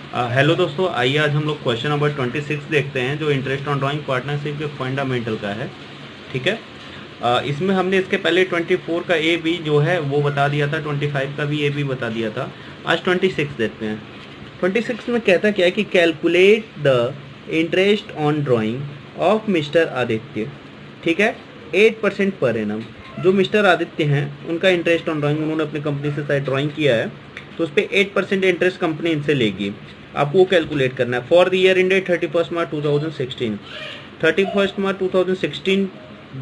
Hello दोस्तों, आइए आज हम लोग क्वेश्चन नंबर 26 देखते हैं जो इंटरेस्ट ऑन ड्राइंग पार्टनरशिप के फंडामेंटल का है। ठीक है। इसमें हमने इसके पहले 24 का ए बी जो है वो बता दिया था, 25 का भी ए बी बता दिया था। आज 26 देखते हैं। 26 में कहता क्या है कि calculate the interest on drying of mister Aditya. ठीक है। 8% पर एनम। जो मिस्टर आदित्य हैं उनका इंटरेस्ट ऑन ड्राइंग, उन्होंने अपनी कंपनी से शायद ड्राइंग किया है, तो उस पर 8% इंटरेस्ट कंपनी इनसे लेगी। आपको वो कैलकुलेट करना है फॉर द ईयर इंडेड 31 मार्च 2016। 31 मार्च 2016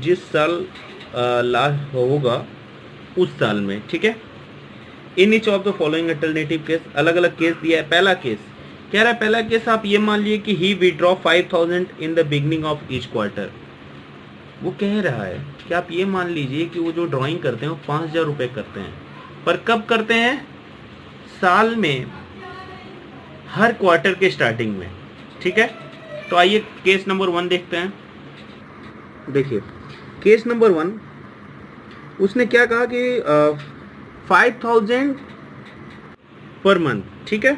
जिस साल लास्ट होगा उस साल में। ठीक है। In each of the following alternative case, अलग अलग केस दिया है। पहला केस कह रहा है, पहला केस आप ये मान लीजिए कि he withdraw 5000 in the beginning of each quarter. वो कह रहा है कि आप ये मान लीजिए कि वो जो ड्राइंग करते हैं वो 5000 रुपये करते हैं, पर कब करते हैं? साल में, हर क्वार्टर के स्टार्टिंग में। ठीक है। तो आइए केस नंबर 1 देखते हैं। देखिए केस नंबर 1, उसने क्या कहा कि 5000 पर मंथ। ठीक है।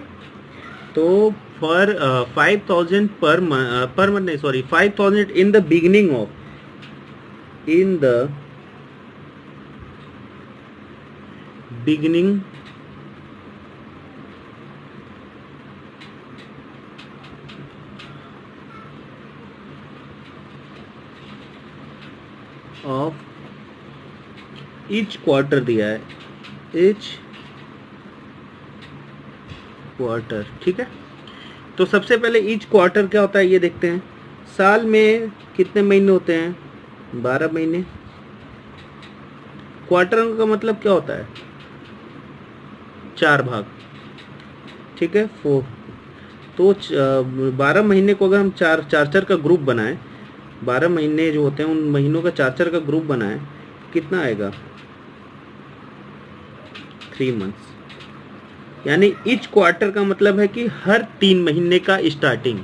तो फॉर 5000 पर मंथ नहीं, sorry, 5000 in the beginning of, in the beginning of each quarter दिया है, ईच क्वार्टर। ठीक है। तो सबसे पहले ईच क्वार्टर क्या होता है ये देखते हैं। साल में कितने महीने होते हैं? 12 महीने। क्वार्टर का मतलब क्या होता है? 4 भाग। ठीक है। 4। तो 12 महीने को अगर हम चार चार का ग्रुप बनाएं, 12 महीने जो होते हैं उन महीनों का 4 का ग्रुप बनाएं, कितना आएगा? 3 मंथ्स। यानी ईच क्वार्टर का मतलब है कि हर 3 महीने का स्टार्टिंग,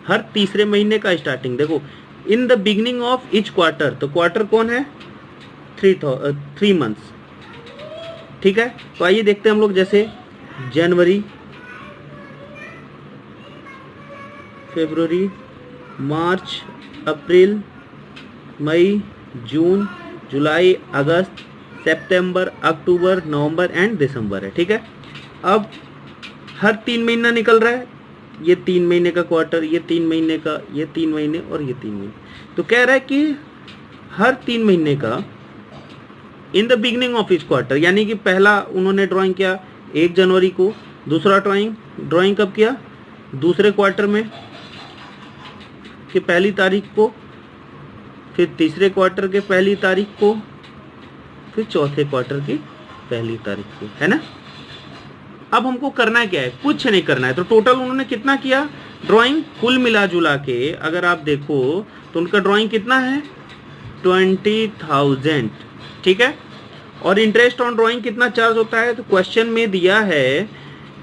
हर तीसरे महीने का स्टार्टिंग। देखो, in the beginning of each quarter, तो क्वार्टर कौन है? 3 मंथ्स। ठीक है। तो आइए देखते हैं हम लोग, जैसे जनवरी, फरवरी, मार्च, अप्रैल, मई, जून, जुलाई, अगस्त, सितंबर, अक्टूबर, नवंबर एंड दिसंबर है। ठीक है। अब हर 3 महीना निकल रहा है, ये 3 महीने का क्वार्टर, ये 3 महीने का, ये 3 महीने और ये 3 महीने। तो कह रहा है कि हर 3 महीने का in the beginning of each quarter, यानी कि पहला उन्होंने ड्राइंग किया 1 जनवरी को, दूसरा ड्राइंग कब किया? दूसरे क्वार्टर में कि पहली तारीख को, फिर तीसरे क्वार्टर के पहली तारीख को, फिर चौथे क्वार्टर की पहली तारीख को, है ना। अब हमको करना क्या है? कुछ नहीं करना है। तो टोटल उन्होंने कितना किया ड्राइंग? कुल मिला जुला के अगर आप देखो तो उनका ड्राइंग कितना है? 20,000। ठीक है। और इंटरेस्ट ऑन ड्राइंग कितना चार्ज होता है? तो क्वेश्चन में दिया है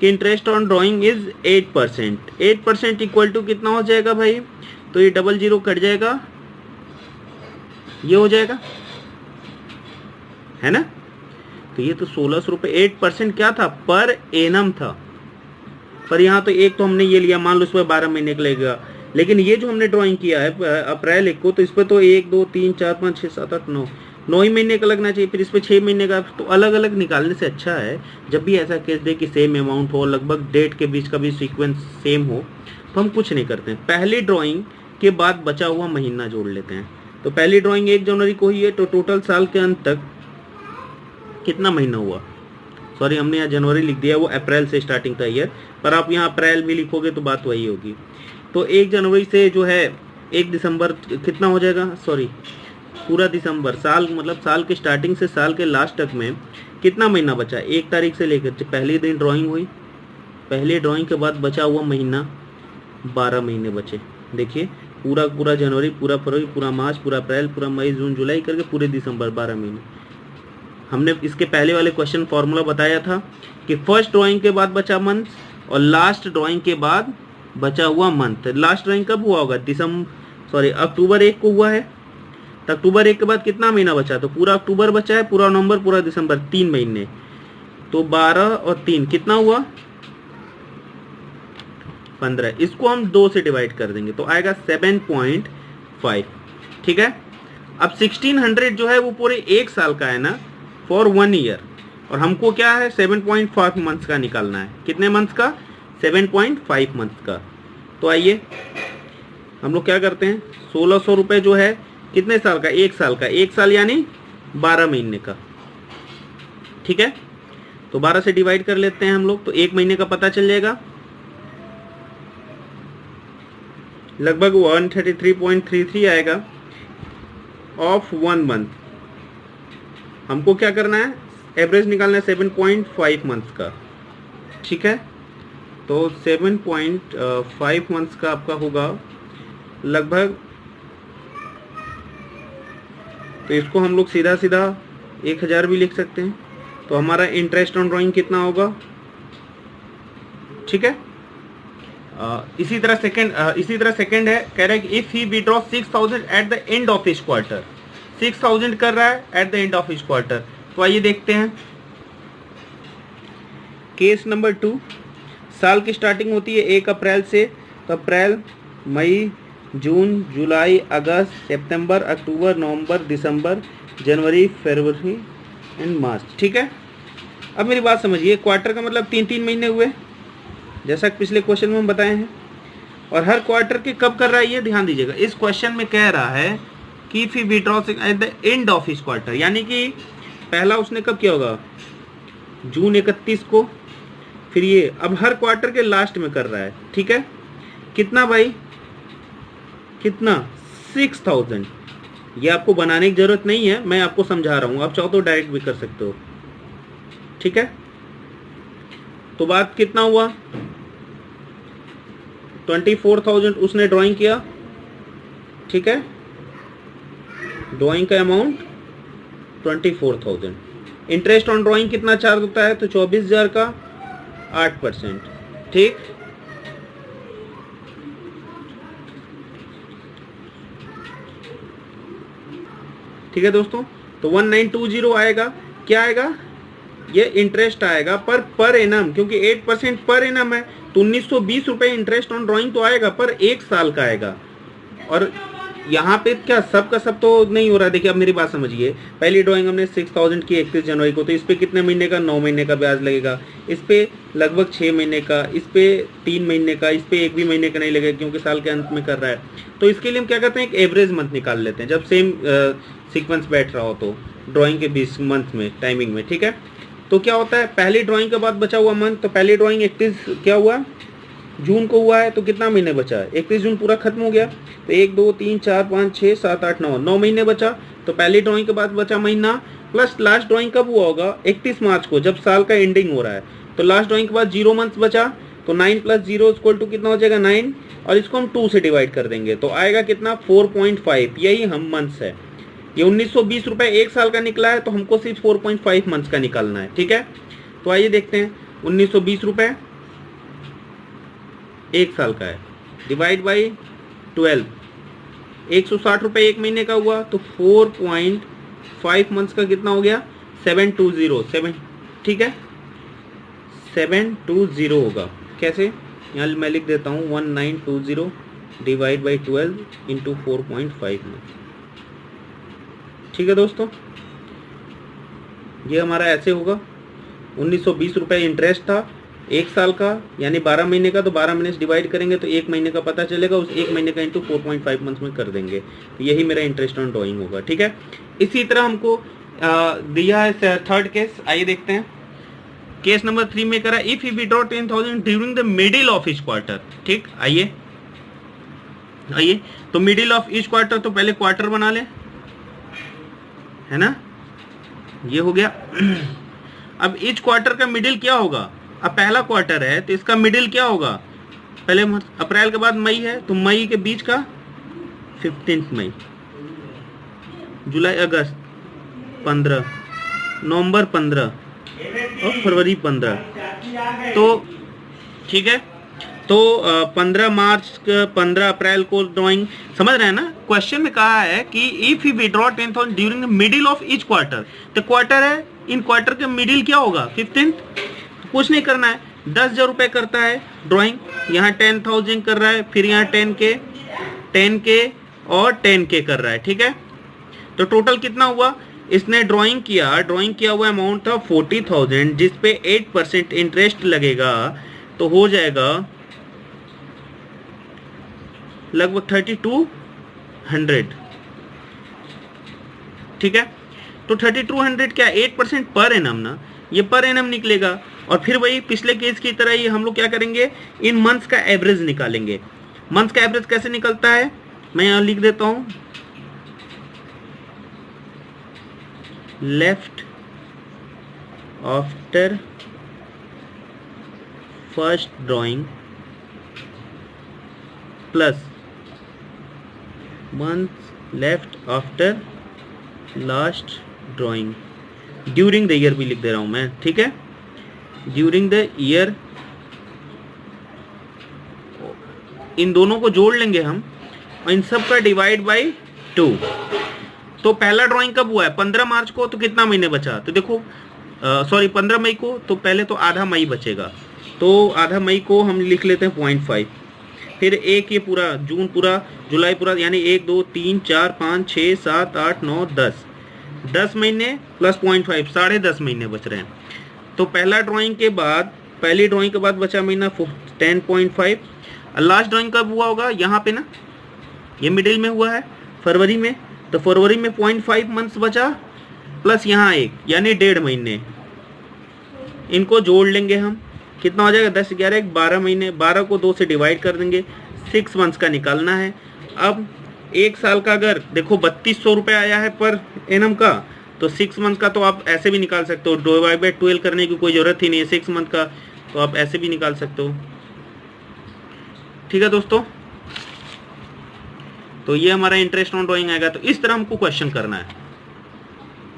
कि interest on drawing is 8%। 8% equal to कितना हो जाएगा भाई? तो ये 00 कट जाएगा, ये हो जाएगा, है ना। तो ये तो 1600 रुपये। 8% क्या था? पर एनम था। पर यहाँ तो एक तो हमने ये लिया, मान लो इस पर 12 महीने का लगेगा, लेकिन ये जो हमने ड्राइंग किया है अप्रैल 1 को, तो इस पर तो 1 2 3 4 5 6 7 8 9 ही महीने का लगना चाहिए, फिर इस पर 6 महीने का। तो अलग अलग निकालने से अच्छा है जब भी ऐसा केस दे कि सेम अमाउंट हो, लगभग डेट के बीच का भी सीक्वेंस सेम हो, तो हम कुछ नहीं करते हैं, पहली ड्राइंग के बाद बचा हुआ महीना जोड़ लेते हैं। तो पहली ड्राइंग 1 जनवरी को ही है, तो टोटल साल के अंत तक कितना महीना हुआ? सॉरी, हमने यहाँ जनवरी लिख दिया, वो अप्रैल से स्टार्टिंग था ईयर, पर आप यहाँ अप्रैल भी लिखोगे तो बात वही होगी। तो 1 जनवरी से जो है 1 दिसंबर कितना हो जाएगा? सॉरी, पूरा दिसंबर, साल मतलब साल के स्टार्टिंग से साल के लास्ट तक में कितना महीना बचा? 1 तारीख से लेकर पहले दिन ड्राइंग हुई, पहले ड्राइंग के बाद बचा हुआ महीना 12 महीने बचे। देखिए, पूरा जनवरी, पूरा फरवरी, पूरा मार्च, पूरा अप्रैल, पूरा मई, जून, जुलाई करके पूरे दिसंबर, 12 महीने। हमने इसके पहले वाले क्वेश्चन फॉर्मूला बताया था कि फर्स्ट ड्राइंग के बाद बचा मंथ और लास्ट ड्राइंग के बाद बचा हुआ मंथ। लास्ट ड्राइंग कब हुआ होगा? अक्टूबर 1 को हुआ है, तो अक्टूबर 1 के बाद कितना महीना बचा? तो पूरा अक्टूबर बचा है, पूरा नवंबर, पूरा दिसंबर, 3 महीने। तो 12 और 3 कितना हुआ? 15, इसको हम 2 से डिवाइड कर देंगे तो आएगा 7.5। ठीक है, अब 1600 जो है वो पूरे 1 साल का है ना, फॉर 1 ईयर, और हमको क्या है 7.5 मंथ्स का निकालना है। कितने मंथ्स का? 7.5 मंथ्स का। तो आइए हम लोग क्या करते हैं, 1600 रुपये जो है कितने साल का? 1 साल का। 1 साल यानी 12 महीने का। ठीक है, तो 12 से डिवाइड कर लेते हैं हम लोग, तो 1 महीने का पता चल जाएगा, लगभग 133.33 आएगा ऑफ 1 मंथ। हमको क्या करना है, एवरेज निकालना है 7.5 मंथ्स का। ठीक है, तो 7.5 मंथ्स का आपका होगा लगभग, तो इसको हम लोग सीधा सीधा 1000 भी लिख सकते हैं। तो हमारा इंटरेस्ट ऑन ड्राइंग कितना होगा? ठीक है, इसी तरह सेकंड है, कह रहा है कि if he withdraw 6000 at the end of each quarter, 6000 कर रहा है at the end of each quarter. तो आइए देखते हैं केस नंबर 2। साल की स्टार्टिंग होती है 1 अप्रैल से, तो अप्रैल, मई, जून, जुलाई, अगस्त, सितंबर, अक्टूबर, नवंबर, दिसंबर, जनवरी, फरवरी एंड मार्च। ठीक है, अब मेरी बात समझिए, क्वार्टर का मतलब 3-3 महीने हुए, जैसा कि पिछले क्वेश्चन में हम बताए हैं, और हर क्वार्टर के कब कर रहा है ये ध्यान दीजिएगा। इस क्वेश्चन में कह रहा है कि if he withdraw at the end of each quarter, यानी कि पहला उसने कब किया होगा? जून 31 को, फिर ये अब हर क्वार्टर के लास्ट में कर रहा है। ठीक है, कितना भाई? कितना? 6000। ये आपको बनाने की जरूरत नहीं है, मैं आपको समझा रहा हूँ, आप चाहो तो डायरेक्ट भी कर सकते हो। ठीक है, तो बात कितना हुआ? 24,000 उसने ड्राइंग किया। ठीक है, ड्राइंग का अमाउंट 24,000। इंटरेस्ट ऑन ड्राइंग कितना चार्ज होता है? तो 24,000 का 8%। ठीक, ठीक है दोस्तों, तो 1920 आएगा। क्या आएगा? ये इंटरेस्ट आएगा पर एनम, क्योंकि 8% पर एनम है, तो 1920 रुपये इंटरेस्ट ऑन ड्राइंग तो आएगा, पर 1 साल का आएगा। और यहाँ पे क्या सब का सब तो नहीं हो रहा है। देखिए, अब मेरी बात समझिए, पहली ड्राइंग हमने 6000 की 31 जनवरी को, तो इस पर कितने महीने का? 9 महीने का ब्याज लगेगा। इस पर लगभग 6 महीने का, इस पर 3 महीने का, इस पर 1 भी महीने का नहीं लगेगा, क्योंकि साल के अंत में कर रहा है। तो इसके लिए हम क्या करते हैं, एक एवरेज मंथ निकाल लेते हैं, जब सेम सीक्वेंस बैठ रहा हो तो ड्राइंग के 20 मंथ में टाइमिंग में। ठीक है, तो क्या होता है, पहली ड्राइंग के बाद बचा हुआ मंथ, तो पहली ड्राइंग 31 क्या हुआ? जून को हुआ है, तो कितना महीने बचा है? 31 जून पूरा खत्म हो गया, तो 1 2 3 4 5 6 7 8 9 महीने बचा। तो पहली ड्राइंग के बाद बचा महीना, प्लस लास्ट ड्राइंग कब हुआ होगा? 31 मार्च को, जब साल का एंडिंग हो रहा है। तो लास्ट ड्राइंग के बाद 0 मंथ्स बचा, तो 9 + 0 = कितना हो जाएगा? 9, और इसको हम 2 से डिवाइड कर देंगे, तो आएगा कितना? 4.5। यही हम मंथ्स है। ये 1920 रुपये 1 साल का निकला है, तो हमको सिर्फ 4.5 मंथ्स का निकालना है। ठीक है, तो आइए देखते हैं, 1920 रुपये 1 साल का है, डिवाइड बाई 12, 160 रुपये 1 महीने का हुआ, तो 4.5 मंथ्स का कितना हो गया? 720। ठीक है, 720 होगा। कैसे? यहाँ मैं लिख देता हूँ, 1920 डिवाइड बाई 12 इंटू 4.5 मंथ। ठीक है दोस्तों, ये हमारा ऐसे होगा। 1920 रुपये इंटरेस्ट था 1 साल का, यानी 12 महीने का, तो 12 महीने से डिवाइड करेंगे तो 1 महीने का पता चलेगा, उस 1 महीने का इंटू 4.5 मंथ में कर देंगे, तो यही मेरा इंटरेस्ट ऑन ड्राइंग होगा। ठीक है, इसी तरह हमको दिया है थर्ड केस। आइए देखते हैं, केस नंबर 3 में करा, if he withdraw 10,000 during the middle of each quarter. ठीक, आइए तो मिडिल ऑफ ईच क्वार्टर, तो पहले क्वार्टर बना ले, है ना, ये हो गया। अब ईच क्वार्टर का मिडिल क्या होगा? अब पहला क्वार्टर है तो इसका मिडिल क्या होगा? पहले अप्रैल के बाद मई है, तो मई के बीच का 15 मई, जुलाई अगस्त 15, नवंबर 15 और फरवरी 15। तो ठीक है, तो 15 मार्च 15 अप्रैल को ड्राइंग, समझ रहे हैं ना। क्वेश्चन में कहा है कि if he withdraw 10,000 during the middle of each quarter, तो क्वार्टर है, इन क्वार्टर के मिडिल क्या होगा? 15th। कुछ नहीं करना है, 10,000 रुपये करता है ड्राइंग, यहाँ 10,000 कर रहा है, फिर यहाँ 10K और 10K कर रहा है, ठीक है। तो टोटल कितना हुआ, इसने ड्राइंग किया हुआ अमाउंट था 40,000, जिस पे 8% इंटरेस्ट लगेगा, तो हो जाएगा लगभग 3,200, ठीक है। तो 3,200 क्या 8% पर एनम ना, ये पर एनम निकलेगा। और फिर वही पिछले केस की तरह ही हम लोग क्या करेंगे, इन मंथ्स का एवरेज निकालेंगे। मंथ्स का एवरेज कैसे निकलता है, मैं यहाँ लिख देता हूँ, left after first drawing plus month left after last drawing, during the year भी लिख दे रहा हूं मैं, ठीक है, ड्यूरिंग द ईयर। इन दोनों को जोड़ लेंगे हम और इन सब का डिवाइड बाई 2। तो पहला ड्राइंग कब हुआ है, 15 मार्च को, तो कितना महीने बचा, तो देखो सॉरी 15 मई को, तो पहले तो आधा मई बचेगा, तो आधा मई को हम लिख लेते हैं 0.5, फिर एक ये पूरा जून पूरा, जुलाई पूरा, यानी 1 2 3 4 5 6 7 8 9 10 महीने प्लस 0.5, 10.5 महीने बच रहे हैं। तो पहली ड्राइंग के बाद बचा महीना 10.5। लास्ट ड्राइंग कब हुआ होगा, यहाँ पे ना, ये मिडिल में हुआ है फरवरी में, तो फरवरी में 0.5 मंथ्स बचा प्लस यहाँ 1, यानी 1.5 महीने। इनको जोड़ लेंगे हम, कितना हो जाएगा, 10 11 12 महीने, 12 को 2 से डिवाइड कर देंगे, 6 मंथ्स का निकालना है। अब एक साल का अगर देखो 3,200 रुपये आया है पर एनम का, तो 6 मंथ का तो आप ऐसे भी निकाल सकते हो, डिवाइड बाई 12 करने की कोई ज़रूरत ही नहीं है, 6 मंथ का तो आप ऐसे भी निकाल सकते हो, ठीक है दोस्तों। तो ये हमारा इंटरेस्ट ऑन ड्राइंग आएगा। तो इस तरह हमको क्वेश्चन करना है।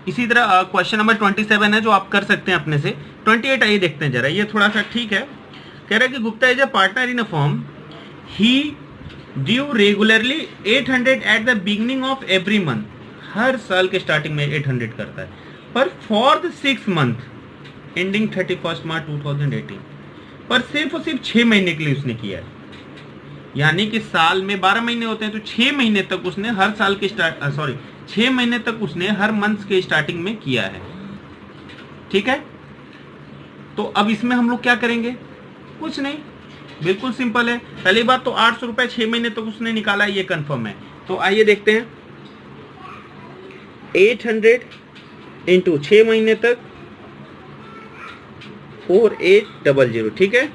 इसी तरह क्वेश्चन नंबर 27 है जो आप कर सकते हैं अपने से। 28 आइए देखते हैं जरा, ये थोड़ा सा ठीक है। कह रहा है कि Gupta is a partner in a firm, he due regularly 800 at the beginning of every month, हर साल के स्टार्टिंग में 800 करता है, पर for the 6 month ending 31 March 2018, पर सिर्फ और सिर्फ 6 महीने के लिए उसने किया है। यानी कि साल में 12 महीने होते हैं, तो 6 महीने तक उसने हर साल के 6 महीने तक उसने हर मंथ के स्टार्टिंग में किया है, ठीक है। तो अब इसमें हम लोग क्या करेंगे, कुछ नहीं, बिल्कुल सिंपल है। पहली बात तो 800 रुपए 6 महीने तक उसने निकाला है, ये कंफर्म है। तो आइए देखते हैं, 800 इंटू 6 महीने तक 4800, ठीक है।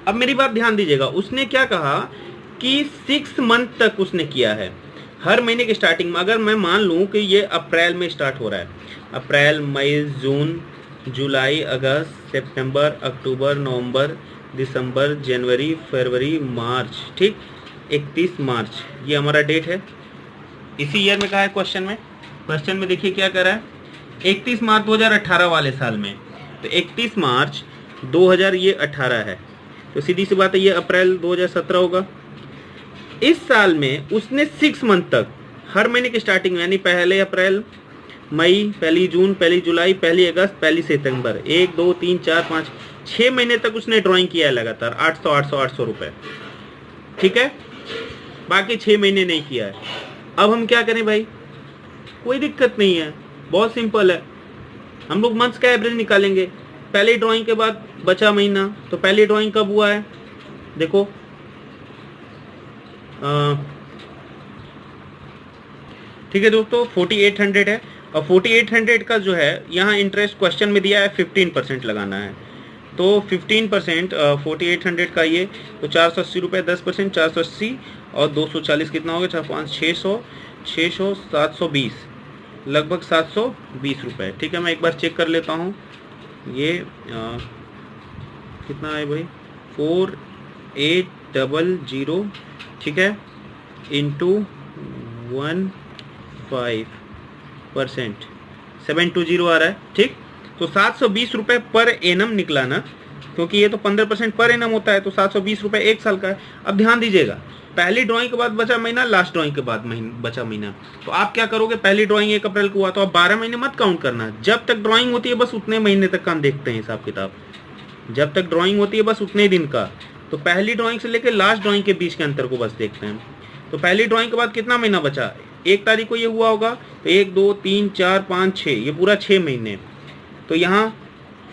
अब मेरी बात ध्यान दीजिएगा, उसने क्या कहा कि 6 मंथ तक उसने किया है, हर महीने की स्टार्टिंग में। अगर मैं मान लूं कि ये अप्रैल में स्टार्ट हो रहा है, अप्रैल मई जून जुलाई अगस्त सितंबर अक्टूबर नवंबर दिसंबर जनवरी फरवरी मार्च, ठीक, 31 मार्च ये हमारा डेट है। इसी ईयर में कहा है क्वेश्चन में देखिए क्या कर रहा है, 31 मार्च 2018 वाले साल में, तो 31 मार्च 2018 है, तो सीधी सी बात है ये अप्रैल 2017 होगा। इस साल में उसने 6 मंथ तक हर महीने की स्टार्टिंग में, यानी पहले अप्रैल मई, पहली जून, पहली जुलाई, पहली अगस्त, पहली सितंबर, 1 2 3 4 5 6 महीने तक उसने ड्राइंग किया है लगातार 800 रुपए, ठीक है। बाकी 6 महीने नहीं किया है। अब हम क्या करें भाई, कोई दिक्कत नहीं है, बहुत सिंपल है। हम लोग मंथ्स का एवरेज निकालेंगे। पहली ड्राइंग के बाद बचा महीना, तो पहली ड्राइंग कब हुआ है, देखो ठीक है दोस्तों, 4800 है, और 4800 का जो है यहाँ इंटरेस्ट क्वेश्चन में दिया है 15% लगाना है, तो 15% 4800 का ये, तो 480 रुपये 10%, 480 और 240 कितना होगा, 4 5 600 720, लगभग 720 रुपये, ठीक है। मैं एक बार चेक कर लेता हूँ, ये कितना है भाई, 4800, ठीक है, इंटू 15% 720 आ रहा है, ठीक। तो 720 रुपये पर एनम निकला ना, क्योंकि ये तो 15% पर एनम होता है, तो 720 रुपये एक साल का है। अब ध्यान दीजिएगा, पहली ड्राइंग के बाद बचा महीना, लास्ट ड्राइंग के बाद बचा महीना, तो आप क्या करोगे, पहली ड्राइंग 1 अप्रैल को हुआ, तो आप 12 महीने मत काउंट करना, जब तक ड्राइंग होती है बस उतने महीने तक का हम देखते हैं हिसाब किताब, जब तक ड्राइंग होती है बस उतने दिन का। तो पहली ड्राइंग से लेकर लास्ट ड्राइंग के बीच के अंतर को बस देखते हैं। तो पहली ड्राइंग के बाद कितना महीना बचा, 1 तारीख को ये हुआ होगा, तो 1 2 3 4 5 6, ये पूरा 6 महीने। तो यहाँ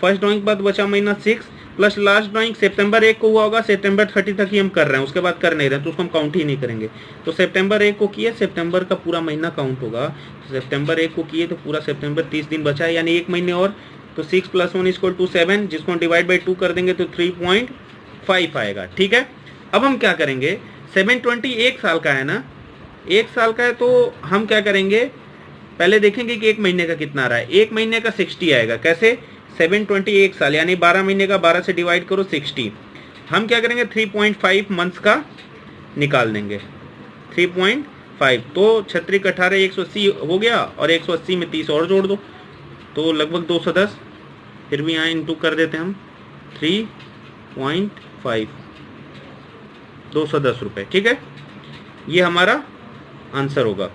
फर्स्ट ड्राइंग के बाद बचा महीना 6 प्लस लास्ट ड्राइंग सितंबर 1 को हुआ होगा, सितंबर 30 तक ही हम कर रहे हैं, उसके बाद कर नहीं रहे हैं, तो उसको हम काउंट ही नहीं करेंगे। तो सितंबर 1 को किए, सितंबर का पूरा महीना काउंट होगा। तो सितंबर 1 को किए तो पूरा सितंबर 30 दिन बचा है, यानी 1 महीने और। तो 6 + 1 = 7, जिसको हम डिवाइड बाई 2 कर देंगे तो 3.5 आएगा। ठीक है, अब हम क्या करेंगे, 720 1 साल का है ना, 1 साल का है, तो हम क्या करेंगे, पहले देखेंगे कि 1 महीने का कितना आ रहा है। 1 महीने का 60 आएगा। कैसे, 720 1 साल यानी 12 महीने का 12 से डिवाइड करो 60। हम क्या करेंगे 3.5 मंथ्स का निकाल देंगे, 3.5। तो 36 18 180 हो गया, और 180 में 30 और जोड़ दो तो लगभग 210। फिर भी यहाँ इंटू कर देते हैं हम, 3.5 210 रुपये। ठीक है, ये हमारा आंसर होगा।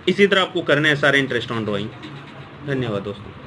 इसी तरह आपको करना है सारे इंटरेस्ट ऑन ड्राइंग। धन्यवाद दोस्तों।